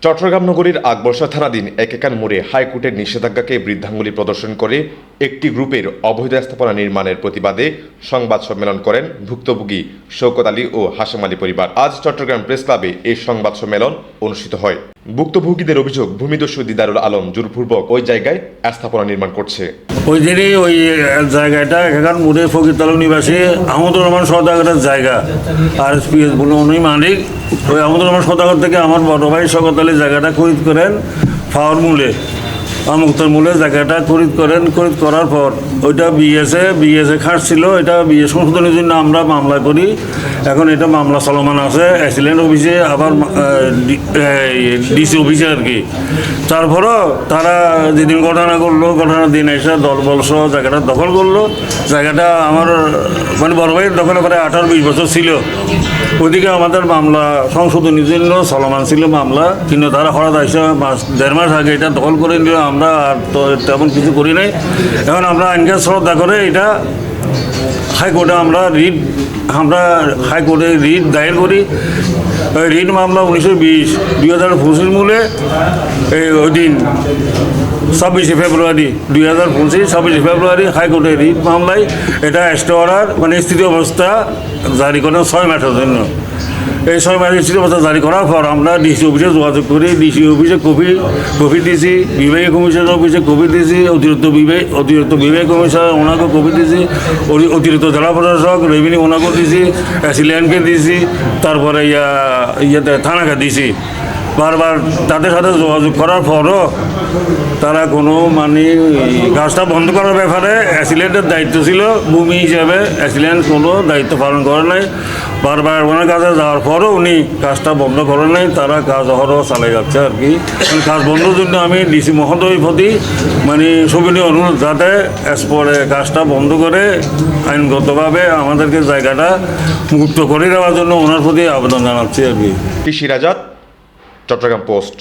চট্টগ্রাম নগরীর আকবর্ষা থানাধীন একেকান মোড়ে হাইকোর্টের নিষেধাজ্ঞাকে বৃদ্ধাঙ্গুলি প্রদর্শন করে একটি গ্রুপের অবৈধ স্থাপনা নির্মাণের প্রতিবাদে সংবাদ সম্মেলন করেন ভুক্তভোগী শওকত আলী ও হাশেম আলী পরিবার। আজ চট্টগ্রাম প্রেস ক্লাবে এই সংবাদ সম্মেলন অনুষ্ঠিত হয়। ভুক্তভোগীদের অভিযোগ, ভূমিদস্যু দিদারুল আলম জোরপূর্বক ওই জায়গায় স্থাপনা নির্মাণ করছে। ওই দিনই ওই জায়গাটা এখান মোড়ে ফকিরতলা নিবাসী আহমদুর রহমান সওদাগরের জায়গা, আর পিএস বলে উনি মালিক। ওই আহমদুর রহমান সওদাগর থেকে আমার বড় ভাই শওকত আলী জায়গাটা খরিদ করেন ফাওয়ার মূলে, আমুক্তর মূলে জায়গাটা খরিদ করার পর ওইটা বিএসএ খাটছিল। এটা বিএস সংশোধনের জন্য আমরা মামলা করি। এখন এটা মামলা চলমান আছে অ্যাসিলেন্ট অফিসে, আবার ডিসি অফিসে আর কি। তারপরও তারা যেদিন ঘটনার দিন এসে দলবলসহ জায়গাটা দখল করলো। জায়গাটা আমার মানে বড় ভাইয়ের দখলে করে 18-20 বছর ছিল। ওইদিকে আমাদের মামলা সংশোধনের জন্য চলমান ছিল মামলা, কিন্তু তারা হঠাৎ এসে 1.5 মাস আগে এটা দখল করে নিল। আমরা আর তো তেমন কিছু করি নাই। এখন আমরা আইনকে শ্রদ্ধা করে এটা হাইকোর্টে আমরা হাইকোর্টে রিট দায়ের করি। রিট মামলা 1920-2025 মূলে ওই দিন 26 ফেব্রুয়ারি 2025 হাইকোর্টে রিট মামলায় এটা স্টে অর্ডার মানে স্থিতি অবস্থা জারি করেন 6 মাসের জন্য। এই 6 মাসের স্থিতি অবস্থা জারি করার পর আমরা ডিসি অফিসে যোগাযোগ করি। ডিসি অফিসে কপি দিয়েছি, বিভাগীয় কমিশনার অফিসে কপি দিয়েছি, অতিরিক্ত বিভাগীয় কমিশনার ওনাকে কপি দিয়েছি, অতিরিক্ত জেলা প্রশাসক রেভিনিউ ওনাকে দিয়েছি, অ্যাসিলিয়ানকে দিয়েছি, তারপরে ইয়াতে থানাকে দিয়েছি। বারবার তাদের সাথে যোগাযোগ করার পরও তারা কোনো মানে কাজটা বন্ধ করার ব্যাপারে অ্যাসিলেন্টের দায়িত্ব ছিল ভূমি হিসাবে, অ্যাসিলেন্ট কোনো দায়িত্ব পালন করে নাই। বারবার ওনার কাছে যাওয়ার পরও উনি কাজটা বন্ধ করেন নাই। তারা কাজ অহরহ চালিয়ে যাচ্ছে আর কি। কাজ বন্ধের জন্য আমি ডিসি মহোদয়ের প্রতি মানে সবিনয় অনুরোধ, যাতে পরে কাজটা বন্ধ করে আইনগতভাবে আমাদেরকে জায়গাটা মুক্ত করে দেওয়ার জন্য ওনার প্রতি আবেদন জানাচ্ছি আর কি। কৃষি রাজাত, চট্টগ্রাম পোস্ট।